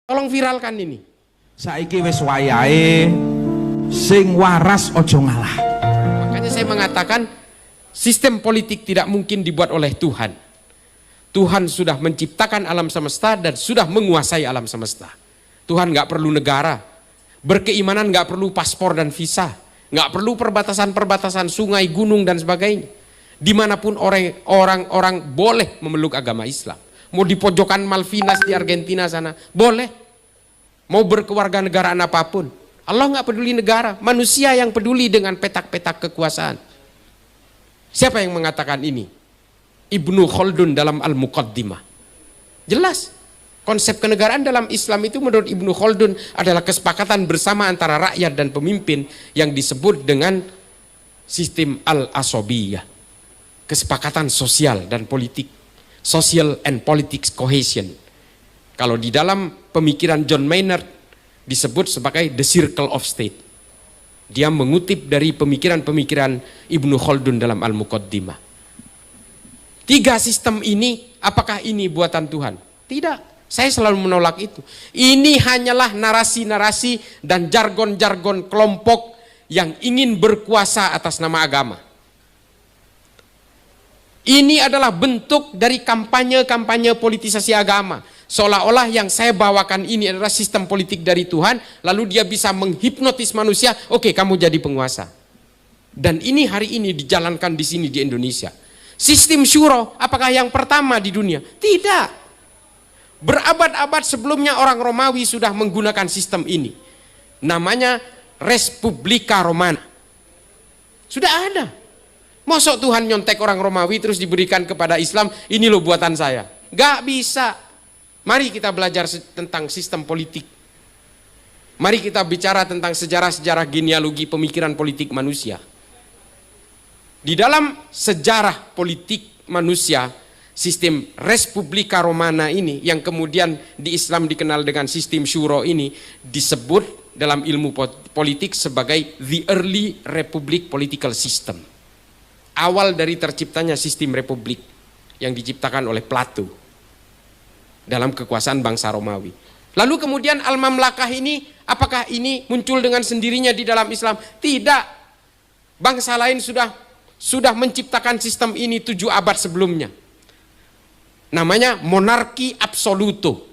Tolong viralkan ini. Saiki wis wayahe sing waras ojo ngalah. Makanya saya mengatakan sistem politik tidak mungkin dibuat oleh Tuhan. Tuhan sudah menciptakan alam semesta dan sudah menguasai alam semesta. Tuhan nggak perlu negara. Berkeimanan nggak perlu paspor dan visa. Nggak perlu perbatasan-perbatasan sungai, gunung dan sebagainya. Dimanapun orang-orang boleh memeluk agama Islam. Mau di pojokan Malvinas di Argentina sana, boleh. Mau berkewarganegaraan apapun. Allah nggak peduli negara, manusia yang peduli dengan petak-petak kekuasaan. Siapa yang mengatakan ini? Ibnu Khaldun dalam Al-Muqaddimah. Jelas, konsep kenegaraan dalam Islam itu menurut Ibnu Khaldun adalah kesepakatan bersama antara rakyat dan pemimpin yang disebut dengan sistem al-asobiyah. Kesepakatan sosial dan politik. Social and Politics Cohesion. Kalau di dalam pemikiran John Maynard disebut sebagai the circle of state. Dia mengutip dari pemikiran-pemikiran Ibnu Khaldun dalam Al-Muqaddimah. 3 sistem ini, apakah ini buatan Tuhan? Tidak. Saya selalu menolak itu. Ini hanyalah narasi-narasi dan jargon-jargon kelompok yang ingin berkuasa atas nama agama. Ini adalah bentuk dari kampanye-kampanye politisasi agama. Seolah-olah yang saya bawakan ini adalah sistem politik dari Tuhan, lalu dia bisa menghipnotis manusia, oke, kamu jadi penguasa. Dan ini hari ini dijalankan di sini di Indonesia. Sistem syuro, apakah yang pertama di dunia? Tidak. Berabad-abad sebelumnya orang Romawi sudah menggunakan sistem ini. Namanya Respublika Romana. Sudah ada. Mosok Tuhan nyontek orang Romawi terus diberikan kepada Islam, ini loh buatan saya. Gak bisa. Mari kita belajar tentang sistem politik. Mari kita bicara tentang sejarah-sejarah genealogi pemikiran politik manusia. Di dalam sejarah politik manusia, sistem Respublika Romana ini yang kemudian di Islam dikenal dengan sistem syuro ini disebut dalam ilmu politik sebagai the early republic political system. Awal dari terciptanya sistem republik yang diciptakan oleh Plato dalam kekuasaan bangsa Romawi. Lalu kemudian Al-Mamlakah ini, apakah ini muncul dengan sendirinya di dalam Islam? Tidak. Bangsa lain sudah menciptakan sistem ini 7 abad sebelumnya. Namanya monarki absoluto.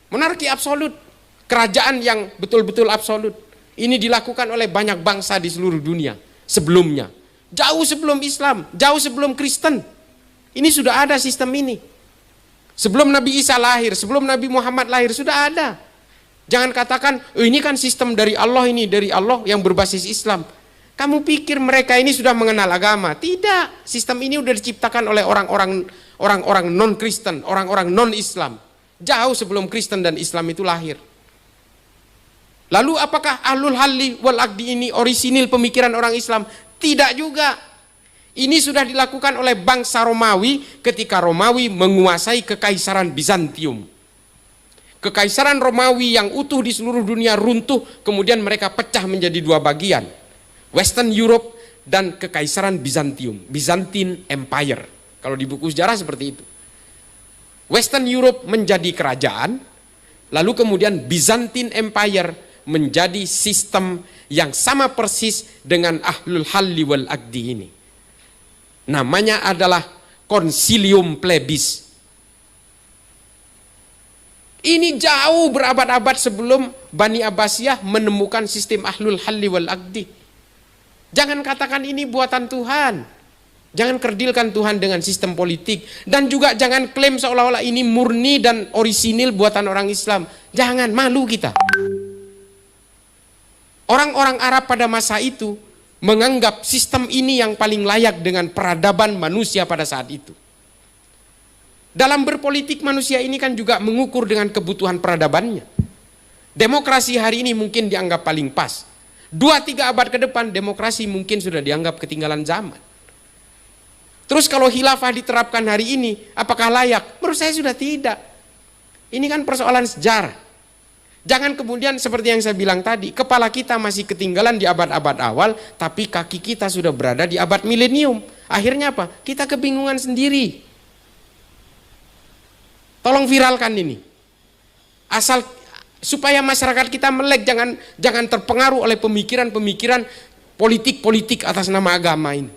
Monarki absolut, kerajaan yang betul-betul absolut. Ini dilakukan oleh banyak bangsa di seluruh dunia sebelumnya. Jauh sebelum Islam, jauh sebelum Kristen. Ini sudah ada sistem ini. Sebelum Nabi Isa lahir, sebelum Nabi Muhammad lahir, sudah ada. Jangan katakan, oh ini kan sistem dari Allah, ini dari Allah yang berbasis Islam. Kamu pikir mereka ini sudah mengenal agama? Tidak. Sistem ini sudah diciptakan oleh orang-orang non-Kristen, orang-orang non-Islam. Jauh sebelum Kristen dan Islam itu lahir. Lalu apakah ahlul halli wal aqdi ini orisinil pemikiran orang Islam? Tidak juga. Ini sudah dilakukan oleh bangsa Romawi ketika Romawi menguasai kekaisaran Bizantium. Kekaisaran Romawi yang utuh di seluruh dunia runtuh, kemudian mereka pecah menjadi 2 bagian. Western Europe dan kekaisaran Bizantium, Byzantine Empire. Kalau di buku sejarah seperti itu. Western Europe menjadi kerajaan, lalu kemudian Byzantine Empire menjadi sistem yang sama persis dengan ahlul halli wal aqdi ini. Namanya adalah Concilium Plebis. Ini jauh berabad-abad sebelum Bani Abbasiyah menemukan sistem ahlul halli wal aqdi. Jangan katakan ini buatan Tuhan. Jangan kerdilkan Tuhan dengan sistem politik. Dan juga jangan klaim seolah-olah ini murni dan orisinil buatan orang Islam. Jangan, malu kita. Orang-orang Arab pada masa itu menganggap sistem ini yang paling layak dengan peradaban manusia pada saat itu. Dalam berpolitik manusia ini kan juga mengukur dengan kebutuhan peradabannya. Demokrasi hari ini mungkin dianggap paling pas. 2-3 abad ke depan demokrasi mungkin sudah dianggap ketinggalan zaman. Terus kalau khilafah diterapkan hari ini, apakah layak? Menurut saya sudah tidak. Ini kan persoalan sejarah. Jangan kemudian seperti yang saya bilang tadi, kepala kita masih ketinggalan di abad-abad awal, tapi kaki kita sudah berada di abad milenium. Akhirnya apa? Kita kebingungan sendiri. Tolong viralkan ini. supaya masyarakat kita melek, jangan terpengaruh oleh pemikiran-pemikiran politik-politik atas nama agama ini.